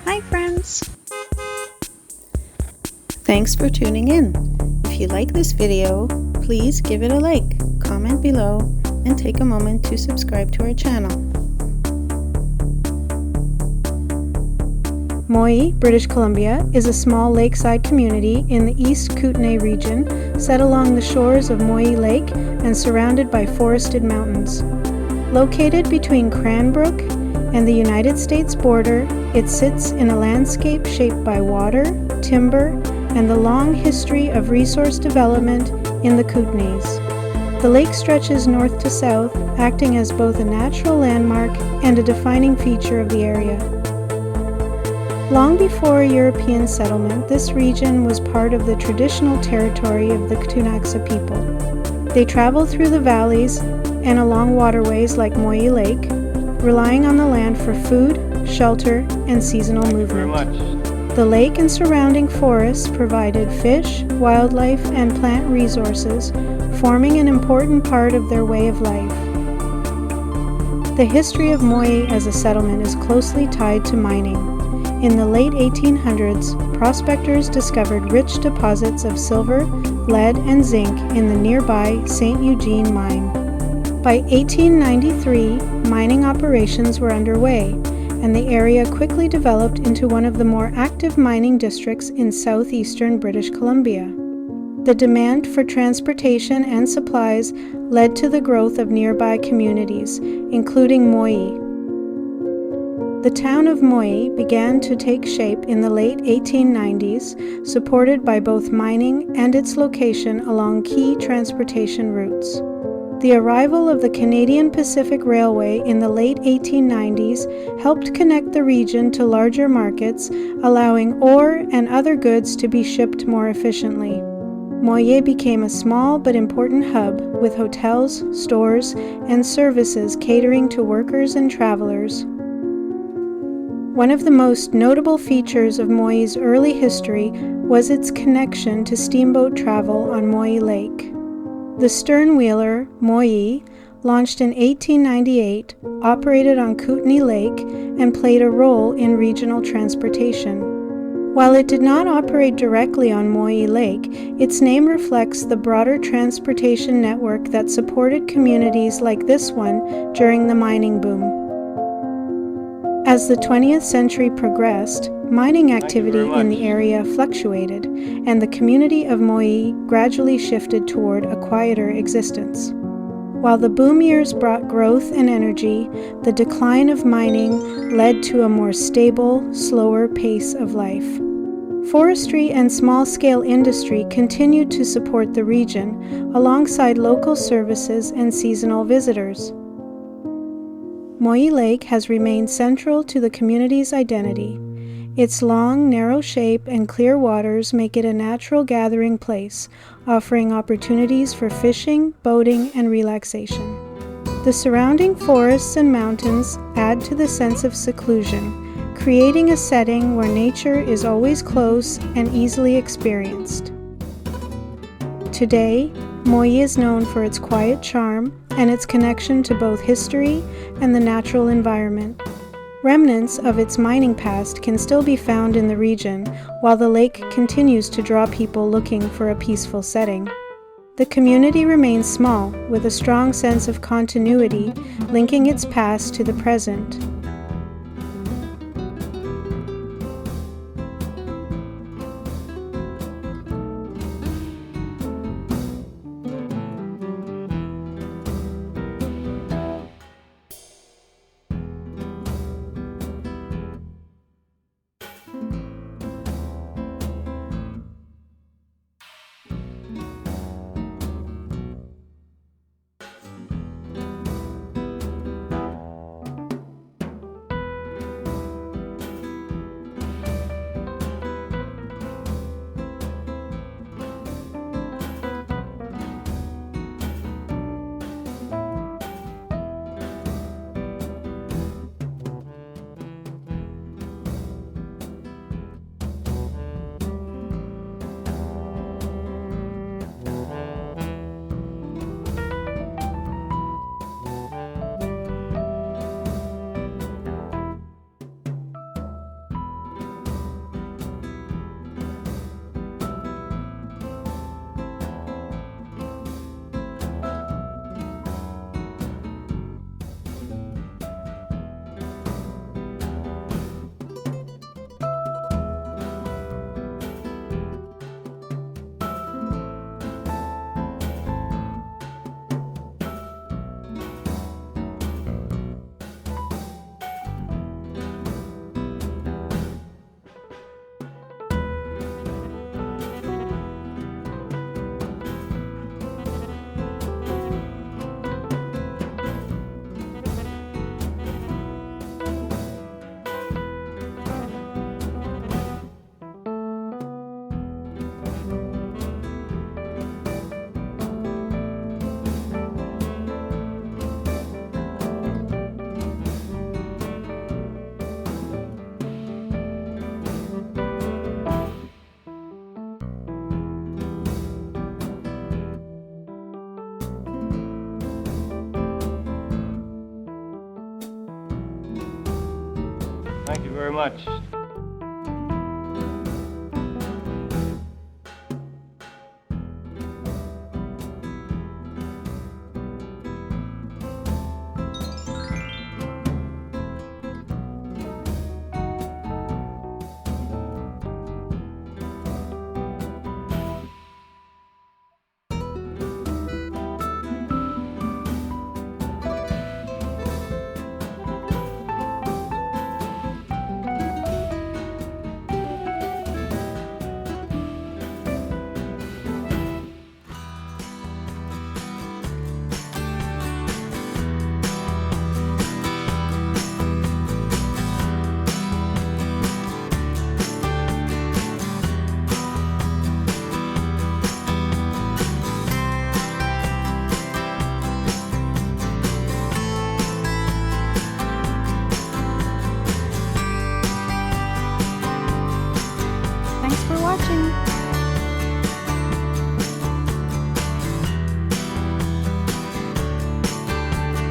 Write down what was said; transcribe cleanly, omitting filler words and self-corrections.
Hi friends! Thanks for tuning in. If you like this video, please give it a like, comment below, and take a moment to subscribe to our channel. Moyie, British Columbia is a small lakeside community in the East Kootenay region set along the shores of Moyie Lake and surrounded by forested mountains. Located between Cranbrook and the United States border, it sits in a landscape shaped by water, timber, and the long history of resource development in the Kootenays. The lake stretches north to south, acting as both a natural landmark and a defining feature of the area. Long before European settlement, this region was part of the traditional territory of the Ktunaxa people. They traveled through the valleys and along waterways like Moyie Lake, relying on the land for food, shelter, and seasonal movement. The lake and surrounding forests provided fish, wildlife, and plant resources, forming an important part of their way of life. The history of Moyie as a settlement is closely tied to mining. In the late 1800s, prospectors discovered rich deposits of silver, lead, and zinc in the nearby St. Eugene mine. By 1893, mining operations were underway, and the area quickly developed into one of the more active mining districts in southeastern British Columbia. The demand for transportation and supplies led to the growth of nearby communities, including Moyie. The town of Moyie began to take shape in the late 1890s, supported by both mining and its location along key transportation routes. The arrival of the Canadian Pacific Railway in the late 1890s helped connect the region to larger markets, allowing ore and other goods to be shipped more efficiently. Moyie became a small but important hub, with hotels, stores, and services catering to workers and travelers. One of the most notable features of Moyie's early history was its connection to steamboat travel on Moyie Lake. The stern-wheeler, Moyie, launched in 1898, operated on Kootenay Lake, and played a role in regional transportation. While it did not operate directly on Moyie Lake, its name reflects the broader transportation network that supported communities like this one during the mining boom. As the 20th century progressed, mining activity in the area fluctuated, and the community of Moyie gradually shifted toward a quieter existence. While the boom years brought growth and energy, the decline of mining led to a more stable, slower pace of life. Forestry and small-scale industry continued to support the region, alongside local services and seasonal visitors. Moyie Lake has remained central to the community's identity. Its long, narrow shape and clear waters make it a natural gathering place, offering opportunities for fishing, boating, and relaxation. The surrounding forests and mountains add to the sense of seclusion, creating a setting where nature is always close and easily experienced. Today, Moyie is known for its quiet charm and its connection to both history and the natural environment. Remnants of its mining past can still be found in the region, while the lake continues to draw people looking for a peaceful setting. The community remains small, with a strong sense of continuity linking its past to the present. Thank you very much.